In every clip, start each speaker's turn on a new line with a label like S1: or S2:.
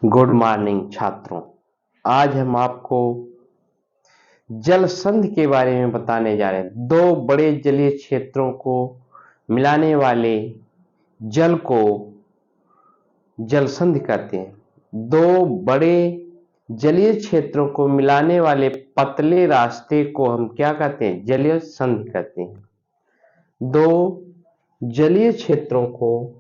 S1: Good morning छात्रों। आज हम आपको जल संधि के बारे में बताने जा रहे हैं। दो बड़े जलीय क्षेत्रों को मिलाने वाले जल को जल संधि कहते हैं। दो बड़े जलीय क्षेत्रों को मिलाने वाले पतले रास्ते को हम क्या कहते हैं? जलीय संधि कहते हैं। दो जलीय क्षेत्रों को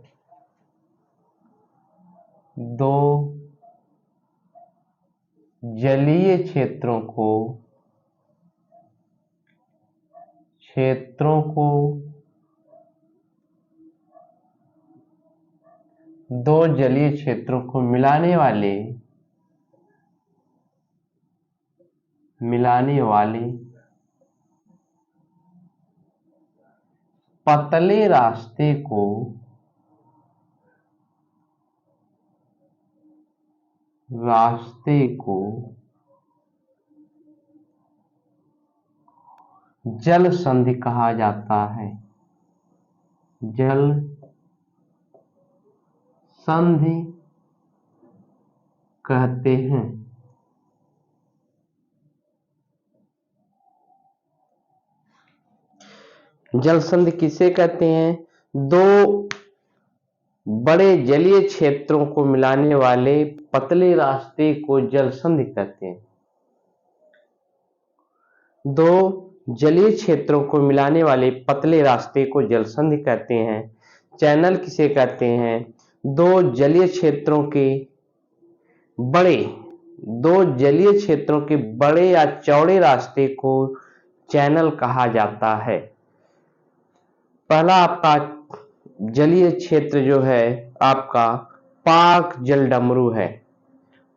S1: जलीय क्षेत्रों को दो जलीय क्षेत्रों को मिलाने वाले पतले रास्ते को जल संधि कहा जाता है। जल संधि कहते हैं। जल संधि किसे कहते हैं? दो बड़े जलीय क्षेत्रों को मिलाने वाले पतले रास्ते को जल संधि कहते हैं। दो जलीय क्षेत्रों को मिलाने वाले पतले रास्ते को जल संधि कहते हैं। चैनल किसे कहते हैं? दो जलीय क्षेत्रों के बड़े या चौड़े रास्ते को चैनल कहा जाता है। पहला आपका जलीय क्षेत्र जो है आपका पाक जल डमरू है।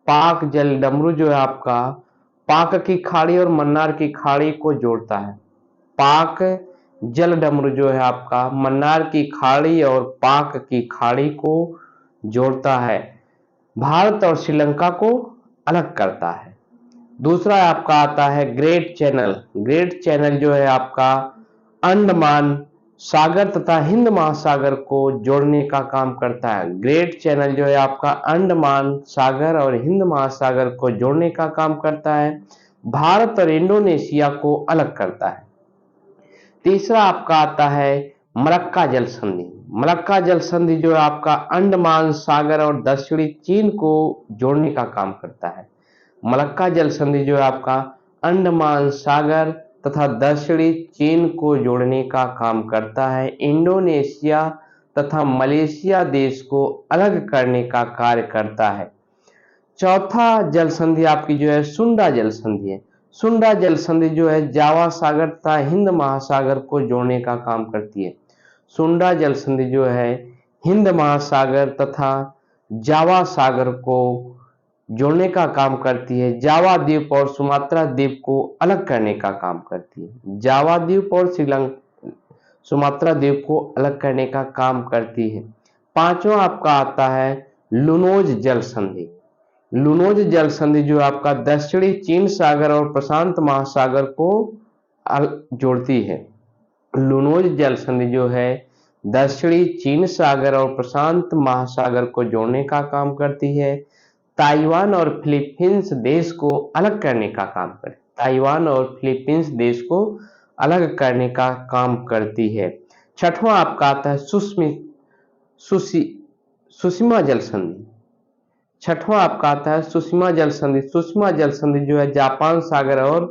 S1: पाक जल डमरू जो है आपका पाक की खाड़ी और मन्नार की खाड़ी को जोड़ता है। पाक जल डमरू जो है आपका मन्नार की खाड़ी और पाक की खाड़ी को जोड़ता है, भारत और श्रीलंका को अलग करता है। दूसरा आपका आता है ग्रेट चैनल। ग्रेट चैनल जो है आपका अंडमान सागर तथा हिंद महासागर को जोड़ने का काम करता है। ग्रेट चैनल जो है आपका अंडमान सागर और हिंद महासागर को जोड़ने का काम करता है, भारत और इंडोनेशिया को अलग करता है। तीसरा आपका आता है मलक्का जल संधि। मलक्का जल संधि जो है आपका अंडमान सागर और दक्षिणी चीन को जोड़ने का काम करता है। मलक्का जल संधि जो है आपका अंडमान सागर तथा दक्षिणी चीन को जोड़ने का काम करता है, इंडोनेशिया तथा मलेशिया देश को अलग करने का कार्य करता है। चौथा जल संधि आपकी जो है सुंडा जल संधि है। सुंडा जल संधि जो है जावा सागर तथा हिंद महासागर को जोड़ने का काम करती है। सुंडा जल संधि जो है हिंद महासागर तथा जावा सागर को जोड़ने का काम करती है, जावा द्वीप और सुमात्रा द्वीप को अलग करने का काम करती है। जावा द्वीप और सुमात्रा द्वीप को अलग करने का काम करती है। पांचवा आपका आता है लुनोज जल संधि। लुनोज जल संधि जो आपका दक्षिणी चीन सागर और प्रशांत महासागर को जोड़ती है। लुनोज जल संधि जो है दक्षिणी चीन सागर और प्रशांत महासागर को जोड़ने का काम करती है, ताइवान और फिलीपींस देश को अलग करने का काम करती है। ताइवान और फिलीपींस देश को अलग करने का काम करती है। छठवां आपका आता है सुषमा जल संधि। छठवां आपका आता है सुषमा जल संधि। सुषमा जल संधि जो है जापान सागर और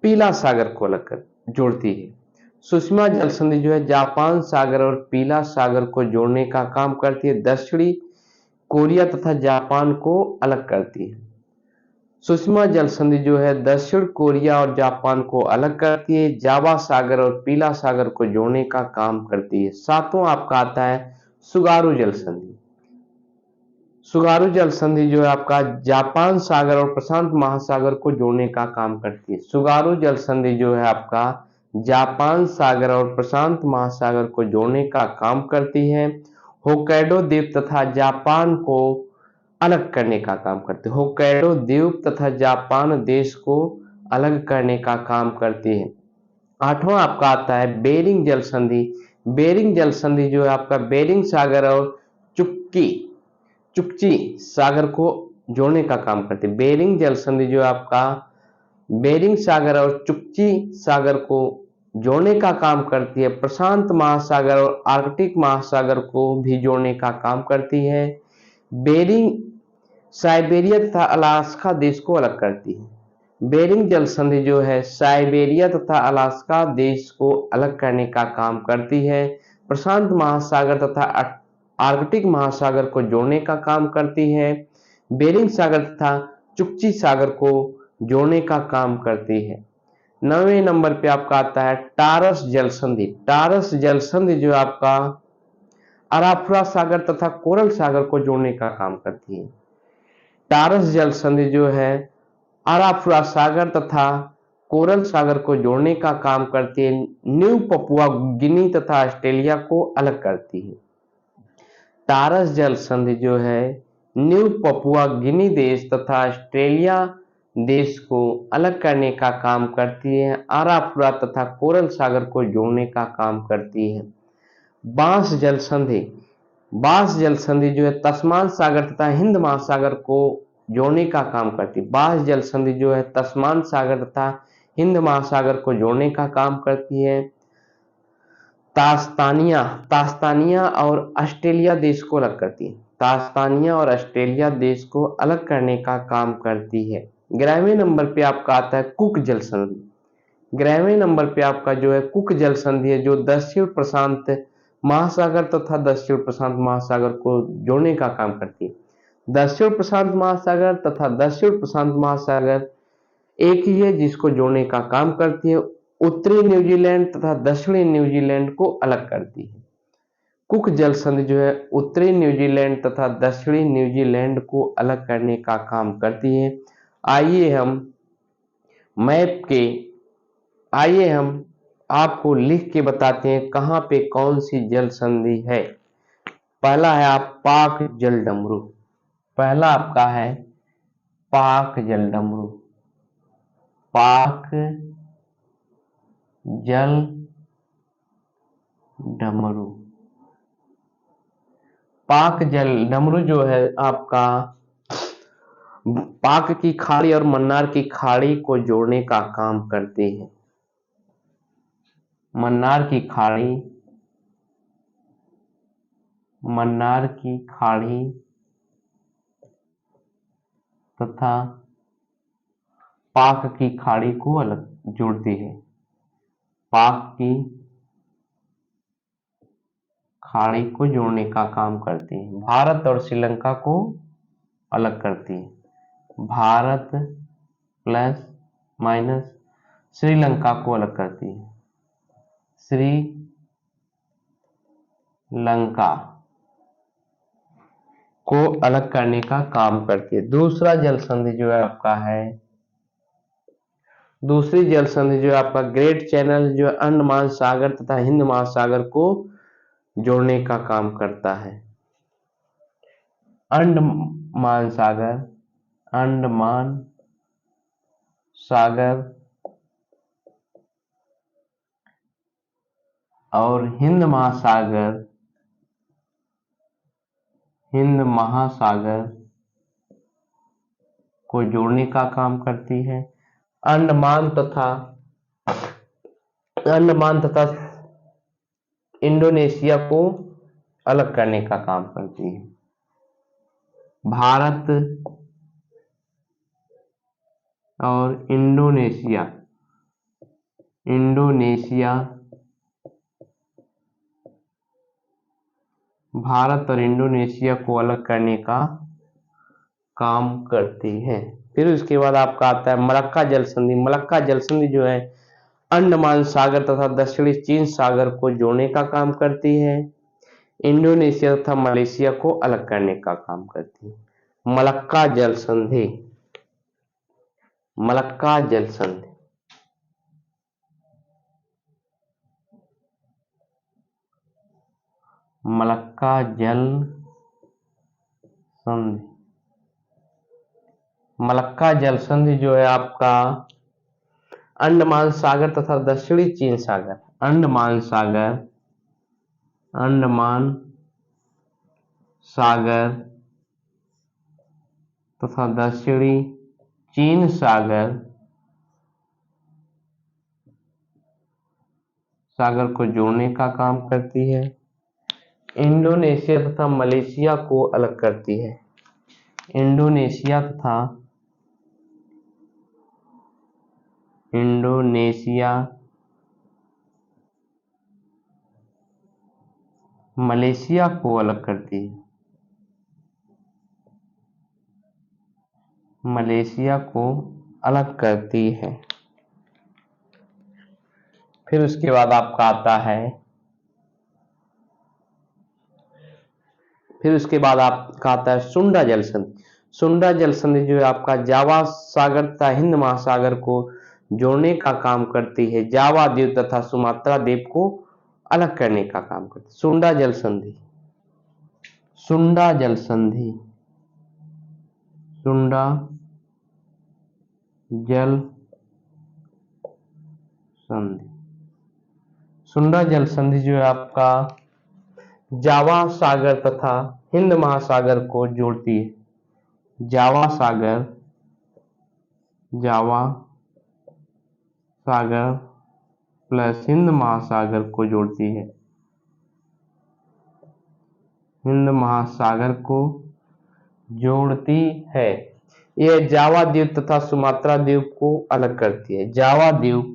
S1: पीला सागर को अलग कर जोड़ती है। सुषमा जल संधि जो है जापान सागर और पीला सागर को जोड़ने का काम करती है, दक्षिणी कोरिया तथा जापान को अलग करती है। सुषमा जल संधि जो है दक्षिण कोरिया और जापान को अलग करती है, जावा सागर और पीला सागर को जोड़ने का काम करती है। सातवां आपका आता है सुगारू जल संधि। सुगारू जल संधि जो है आपका जापान सागर और प्रशांत महासागर को जोड़ने का काम करती है। सुगारू जल संधि जो है आपका जापान सागर और प्रशांत महासागर को जोड़ने का काम करती है, होक्काइडो द्वीप तथा जापान को अलग करने का काम करती है। होक्काइडो द्वीप तथा जापान देश को अलग करने का काम करती है। आठवां आपका आता है बेरिंग जल संधि। बेरिंग जल संधि जो है आपका बेरिंग सागर और चुकची सागर को जोड़ने का काम करती है। बेरिंग जल संधि जो आपका बेरिंग सागर और चुकची सागर को जोड़ने का काम करती है। प्रशांत महासागर और आर्कटिक महासागर को भी जोड़ने का काम करती है। बेरिंग साइबेरिया तथा अलास्का देश को अलग करती है। बेरिंग जल संधि जो है साइबेरिया तथा अलास्का देश को अलग करने का काम करती है। प्रशांत महासागर तथा आर्कटिक महासागर को जोड़ने का काम करती है। बेरिंग सागर तथा चुकची सागर को जोड़ने का काम करती है। 9वें नंबर पे आपका आता है टारस जल संधि। टारस जल संधि जो आपका अराफुरा सागर तथा कोरल सागर को जोड़ने का काम करती है। टारस जल संधि जो है अराफुरा सागर तथा कोरल सागर को जोड़ने का काम करती है। न्यू पपुआ गिनी तथा ऑस्ट्रेलिया को अलग करती है। टारस जल संधि जो है न्यू पपुआ गिनी देश तथा ऑस्ट्रेलिया देश को अलग करने का काम करती है। अराफुरा तथा कोरल सागर को जोड़ने का काम करती है। बांस जल संधि। बांस जल संधि जो है तस्मान सागर तथा हिंद महासागर को जोड़ने का काम करती है। बांस जल संधि जो है तस्मान सागर तथा हिंद महासागर को जोड़ने का काम करती है। तास्तानिया और ऑस्ट्रेलिया देश को अलग करती है। तास्तानिया और ऑस्ट्रेलिया देश को अलग करने का काम करती है। 11वें नंबर पे आपका आता है कुक जल संधि। 11वें नंबर पे आपका जो है कुक जल संधि है जो दक्षिण प्रशांत महासागर तथा दक्षिण प्रशांत महासागर को जोड़ने का काम करती है। दक्षिण प्रशांत महासागर तथा दक्षिण प्रशांत महासागर एक ही है जिसको जोड़ने का काम करती है। उत्तरी न्यूजीलैंड तथा दक्षिणी न्यूजीलैंड को अलग करती है। कुक जल संधि जो है उत्तरी न्यूजीलैंड तथा दक्षिणी न्यूजीलैंड को अलग करने का काम करती है। आइए हम आपको लिख के बताते हैं कहां पे कौन सी जल संधि है। पहला है आप पाक जल डमरू। पहला आपका है पाक जल डमरू। पाक जल डमरू। पाक जल डमरू जो है आपका पाक की खाड़ी और मन्नार की खाड़ी को जोड़ने का काम करती है। मन्नार की खाड़ी तथा पाक की खाड़ी को अलग जोड़ती है। पाक की खाड़ी को जोड़ने का काम करती है। भारत और श्रीलंका को अलग करती है। भारत प्लस माइनस श्रीलंका को अलग करती है। श्रीलंका को अलग करने का काम करती है। दूसरा जल संधि जो है आपका है दूसरी जल संधि जो है आपका ग्रेट चैनल जो अंडमान सागर तथा हिंद महासागर को जोड़ने का काम करता है। अंडमान सागर और हिंद महासागर को जोड़ने का काम करती है। अंडमान तथा इंडोनेशिया को अलग करने का काम करती है। भारत और इंडोनेशिया भारत और इंडोनेशिया को अलग करने का काम करती है। फिर उसके बाद आपका आता है मलक्का जल संधि। मलक्का जल संधि जो है अंडमान सागर तथा दक्षिणी चीन सागर को जोड़ने का काम करती है। इंडोनेशिया तथा मलेशिया को अलग करने का काम करती है। मलक्का जल संधि। मलक्का जल संधि मलक्का जल संधि मलक्का जल संधि जो है आपका अंडमान सागर तथा दक्षिणी चीन सागर अंडमान सागर तथा दक्षिणी चीन सागर को जोड़ने का काम करती है। इंडोनेशिया तथा मलेशिया को अलग करती है। इंडोनेशिया मलेशिया को अलग करती है। मलेशिया को अलग करती है। फिर उसके बाद आपका आता है सुंडा जल संधि। सुंडा जल संधि जो है आपका जावा सागर तथा हिंद महासागर को जोड़ने का काम करती है। जावा द्वीप तथा सुमात्रा द्वीप को अलग करने का काम करती है। सुंडा जल संधि सुंडा जल संधि जो है आपका जावा सागर तथा हिंद महासागर को जोड़ती है। जावा सागर प्लस हिंद महासागर को जोड़ती है। हिंद महासागर को जोड़ती है। यह जावा द्वीप तथा सुमात्रा द्वीप को अलग करती है। जावा द्वीप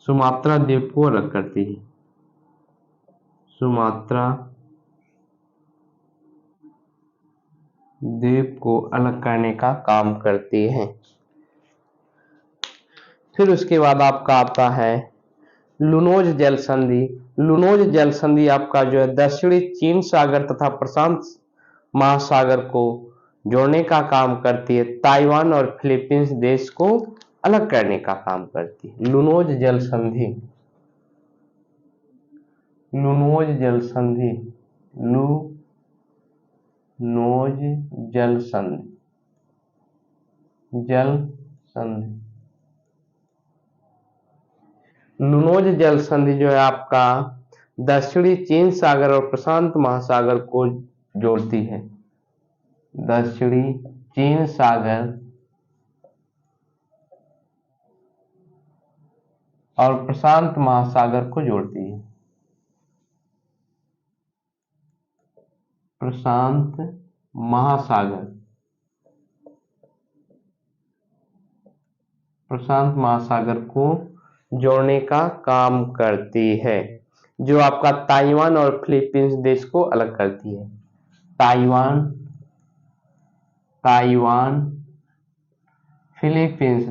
S1: सुमात्रा द्वीप को अलग करती है। सुमात्रा द्वीप को अलग करने का काम करती है। फिर उसके बाद आपका आता है लुनोज जल संधि। लुनोज जल संधि आपका जो है दक्षिणी चीन सागर तथा प्रशांत महासागर को जोड़ने का काम करती है। ताइवान और फिलीपींस देश को अलग करने का काम करती है। लुनोज जल संधि लुनोज जल संधि जो है आपका दक्षिणी चीन सागर और प्रशांत महासागर को जोड़ती है। दक्षिणी चीन सागर और प्रशांत महासागर को जोड़ती है। प्रशांत महासागर को जोड़ने का काम करती है। जो आपका ताइवान और फिलीपींस देश को अलग करती है। ताइवान फिलीपींस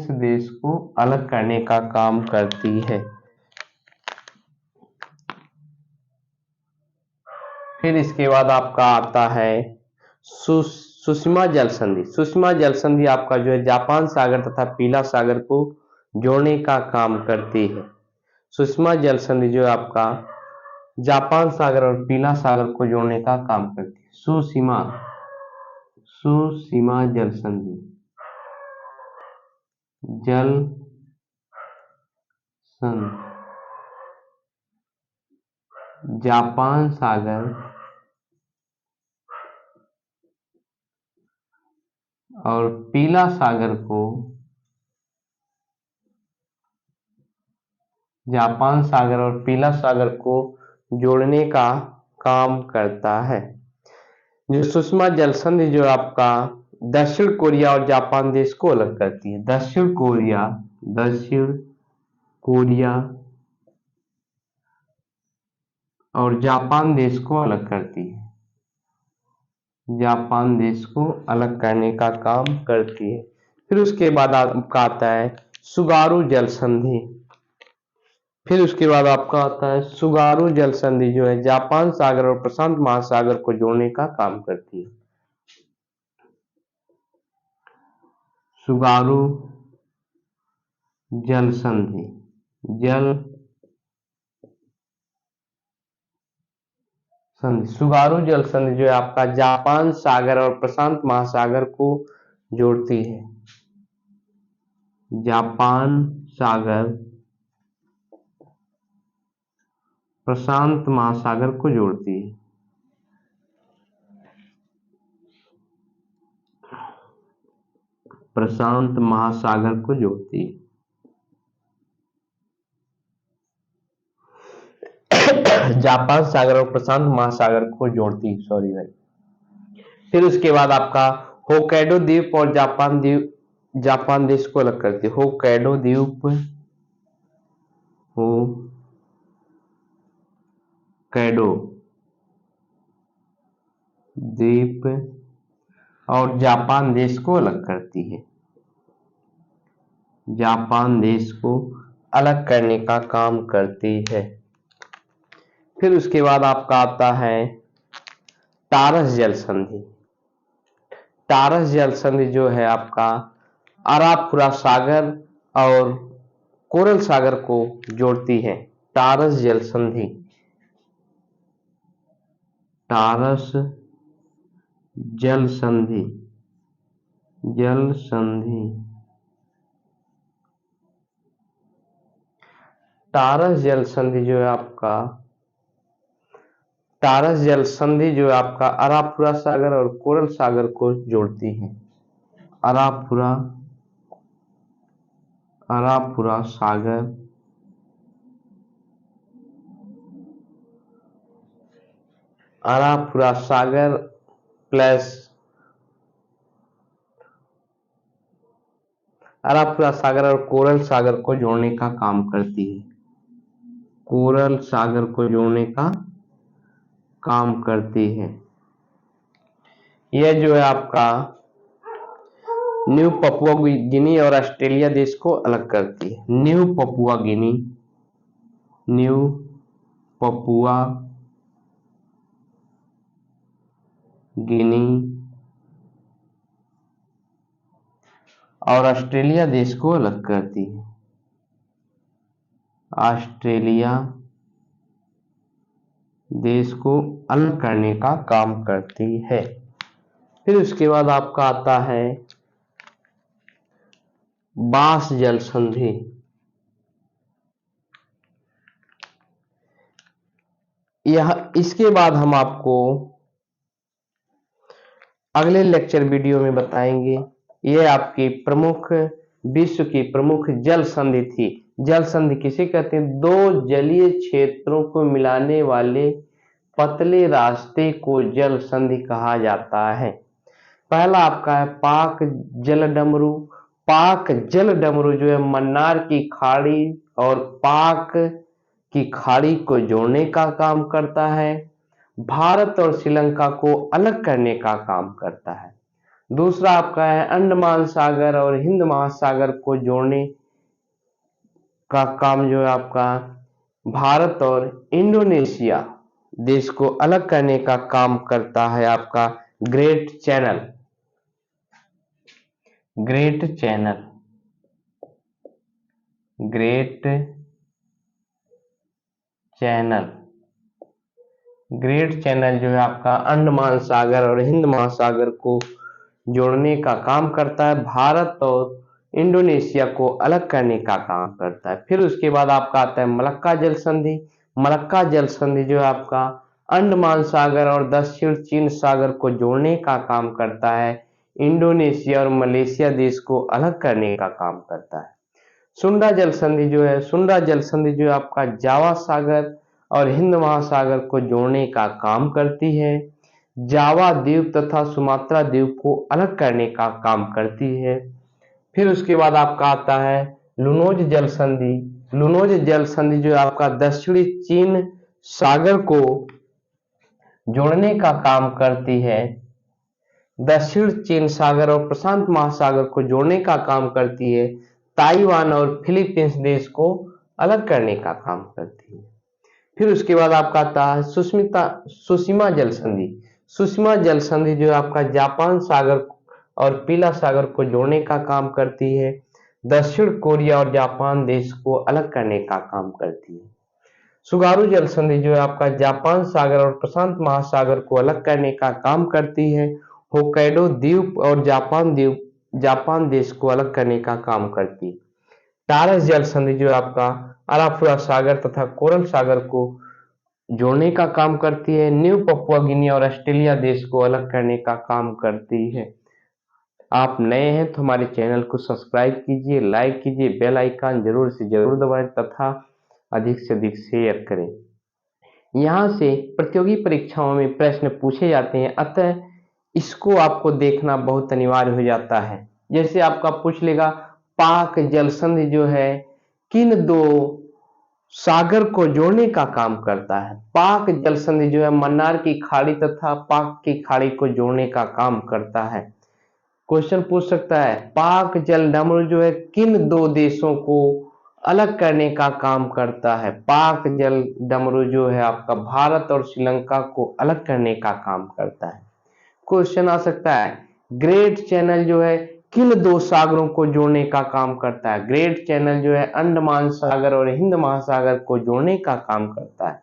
S1: देश को अलग करने का काम करती है। फिर इसके बाद आपका आता है सुषमा जल संधि। सुषमा जल संधि आपका जो है जापान सागर तथा पीला सागर को जोड़ने का काम करती है। सुषमा जल संधि जो है आपका जापान सागर और पीला सागर को जोड़ने का काम करती है। सुषमा जल संधि जापान सागर और पीला सागर को जोड़ने का काम करता है। जो सुषमा जल संधि जो आपका दक्षिण कोरिया और जापान देश को अलग करती है। दक्षिण कोरिया और जापान देश को अलग करती है। जापान देश को अलग करने का काम करती है। फिर उसके बाद आपका आता है सुगारू जल संधि। सुगारू जल संधि जो है जापान सागर और प्रशांत महासागर को जोड़ने का काम करती है। सुगारू जल संधि सुगारू जल संधि जो है आपका जापान सागर और प्रशांत महासागर को जोड़ती है। जापान सागर प्रशांत महासागर को जोड़ती है। प्रशांत महासागर को जोड़ती है। जापान सागर और प्रशांत महासागर को जोड़ती है, सॉरी भाई। फिर उसके बाद आपका होक्काइडो द्वीप और जापान देश को अलग करती है। होक्काइडो द्वीप, होक्काइडो द्वीप और जापान देश को अलग करती है। जापान देश को अलग करने का काम करती है। फिर उसके बाद आपका आता है टारस जल संधि। टारस जल संधि जो है आपका अरापुरा सागर और कोरल सागर को जोड़ती है। टारस जल संधि, टारस जल संधि, जल संधि, टारस जल संधि जो है आपका, टारस जल संधि जो है आपका अरापुरा सागर और कोरल सागर को जोड़ती है। अरापुरा सागर, अरापुरा सागर प्लस अरापुरा सागर और कोरल सागर को जोड़ने का काम करती है। कोरल सागर को जोड़ने का काम करती है। यह जो है आपका न्यू पपुआ गिनी और ऑस्ट्रेलिया देश को अलग करती है। न्यू पपुआ गिनी, न्यू पपुआ गिनी और ऑस्ट्रेलिया देश को अलग करती है। ऑस्ट्रेलिया देश को अलग करने का काम करती है। फिर उसके बाद आपका आता है बांस जल संधि। यह इसके बाद हम आपको अगले लेक्चर वीडियो में बताएंगे। यह आपकी प्रमुख विश्व की प्रमुख जल संधि थी। जल संधि किसे कहते हैं? दो जलीय क्षेत्रों को मिलाने वाले पतले रास्ते को जल संधि कहा जाता है। पहला आपका है पाक जल डमरू। पाक जल डमरू जो है मन्नार की खाड़ी और पाक की खाड़ी को जोड़ने का काम करता है। भारत और श्रीलंका को अलग करने का काम करता है। दूसरा आपका है अंडमान सागर और हिंद महासागर को जोड़ने का काम जो है आपका भारत और इंडोनेशिया देश को अलग करने का काम करता है आपका great channel. Great channel, great channel, great channel जो है आपका अंडमान सागर और हिंद महासागर को जोड़ने का काम करता है। भारत और इंडोनेशिया को अलग करने का काम करता है। फिर उसके बाद आपका आता है मलक्का जल संधि। मलक्का जल संधि जो है आपका अंडमान सागर और दक्षिण चीन सागर को जोड़ने का काम करता है। इंडोनेशिया और मलेशिया देश को अलग करने का काम करता है। सुंडा जल संधि जो है, सुंडा जल संधि जो है आपका जावा सागर और हिंद महासागर को जोड़ने का काम करती है। जावा द्वीप तथा सुमात्रा द्वीप को अलग करने का काम करती है। फिर उसके बाद आपका आता है लुनोज जल संधि। लुनोज जल संधि जो आपका दक्षिणी चीन सागर को जोड़ने का काम करती है। दक्षिण चीन सागर और प्रशांत महासागर को जोड़ने का काम करती है। ताइवान और फिलीपींस देश को अलग करने का काम करती है। फिर उसके बाद आपका आता है सुषमा जल संधि। सुषमा जल संधि जो आपका जापान सागर और पीला सागर को जोड़ने का काम करती है। दक्षिण कोरिया और जापान देश को अलग करने का काम करती है। सुगारू जल संधि जो है आपका जापान सागर और प्रशांत महासागर को अलग करने का काम करती है। होक्काइडो द्वीप और जापान द्वीप जापान देश को अलग करने का काम करती है। टारस जल संधि जो है आपका अराफुरा सागर तथा कोरल सागर को जोड़ने का काम करती है। न्यू पपुआ गिनी और ऑस्ट्रेलिया देश को अलग करने का काम करती है। आप नए हैं तो हमारे चैनल को सब्सक्राइब कीजिए, लाइक कीजिए, बेल आइकन जरूर से जरूर दबाएं तथा अधिक से अधिक शेयर करें। यहाँ से प्रतियोगी परीक्षाओं में प्रश्न पूछे जाते हैं, अतः इसको आपको देखना बहुत अनिवार्य हो जाता है। जैसे आपका पूछ लेगा पाक जल संधि जो है किन दो सागर को जोड़ने का काम करता है। पाक जल संधि जो है मन्नार की खाड़ी तथा पाक की खाड़ी को जोड़ने का काम करता है। क्वेश्चन पूछ सकता है पाक जल डमरू जो है किन दो देशों को अलग करने का काम करता है। पाक जल डमरू जो है आपका भारत और श्रीलंका को अलग करने का काम करता है। क्वेश्चन आ सकता है ग्रेट चैनल जो है किन दो सागरों को जोड़ने का काम करता है। ग्रेट चैनल जो है अंडमान सागर और हिंद महासागर को जोड़ने का काम करता है।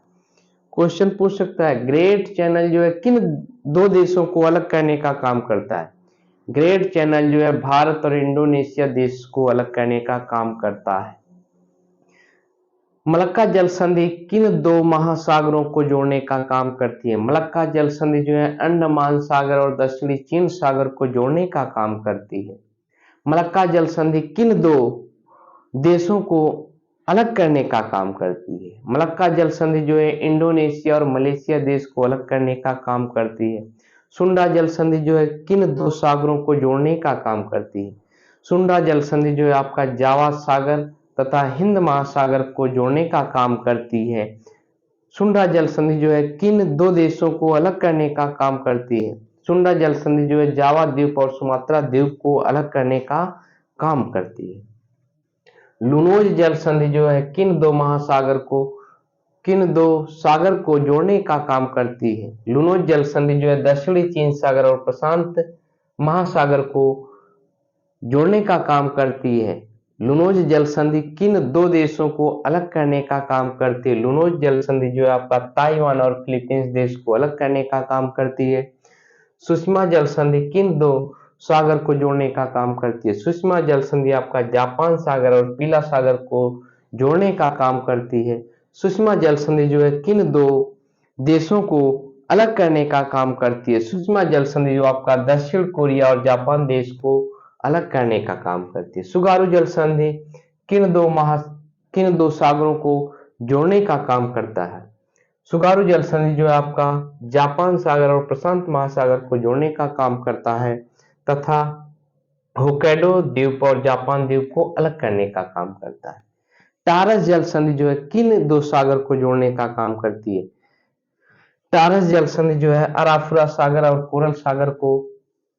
S1: क्वेश्चन पूछ सकता है ग्रेट चैनल जो है किन दो देशों को अलग करने का काम करता है। ग्रेट चैनल जो है भारत और इंडोनेशिया देश को अलग करने का काम करता है। मलक्का जल संधि किन दो महासागरों को जोड़ने का काम करती है। मलक्का जल संधि जो है अंडमान सागर और दक्षिणी चीन सागर को जोड़ने का काम करती है। मलक्का जल संधि किन दो देशों को अलग करने का काम करती है। मलक्का जल संधि जो है इंडोनेशिया और मलेशिया देश को अलग करने का काम करती है। सुंडा जल संधि जो है किन दो सागरों को जोड़ने का काम करती है। सुंडा जल संधि जो है आपका जावा सागर तथा हिंद महासागर को जोड़ने का काम करती है। सुंडा जल संधि जो है किन दो देशों को अलग करने का काम करती है। सुंडा जल संधि जो है जावा द्वीप और सुमात्रा द्वीप को अलग करने का काम करती है। लुनोज जल संधि जो है किन दो सागर को जोड़ने का काम करती है। लुनोज जल संधि जो है दक्षिणी चीन सागर और प्रशांत महासागर को जोड़ने का काम करती है। लुनोज जल संधि किन दो देशों को अलग करने का काम करती है। लुनोज जल संधि जो है आपका ताइवान और फिलीपींस देश को अलग करने का काम करती है। सुषमा जल संधि किन दो सागर को जोड़ने का काम करती है। सुषमा जल संधि आपका जापान सागर और पीला सागर को जोड़ने का काम करती है। सुषमा जल संधि जो है किन दो देशों को अलग करने का काम करती है। सुषमा जल संधि जो आपका दक्षिण कोरिया और जापान देश को अलग करने का काम करती है। सुगारू जल संधि किन दो सागरों को जोड़ने का काम करता है। सुगारू जल संधि जो है आपका जापान सागर और प्रशांत महासागर को जोड़ने का काम करता है तथा होक्काइडो द्वीप और जापान द्वीप को अलग करने का काम करता है। टारस जल संधि जो है किन दो सागर को जोड़ने का काम करती है। टारस जल संधि जो है अराफुरा सागर और कोरल सागर को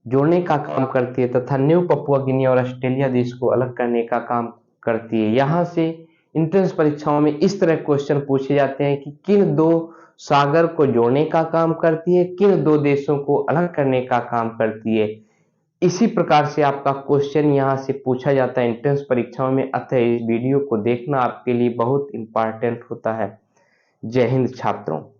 S1: जोड़ने का काम करती है तथा न्यू पपुआ गिनी और ऑस्ट्रेलिया देश को अलग करने का काम करती है। यहाँ से एंट्रेंस परीक्षाओं में इस तरह क्वेश्चन पूछे जाते हैं कि किन दो सागर को जोड़ने का काम करती है, किन दो देशों को अलग करने का काम करती है। इसी प्रकार से आपका क्वेश्चन यहाँ से पूछा जाता है एंट्रेंस परीक्षाओं में, अतः इस वीडियो को देखना आपके लिए बहुत इंपॉर्टेंट होता है। जय हिंद छात्रों।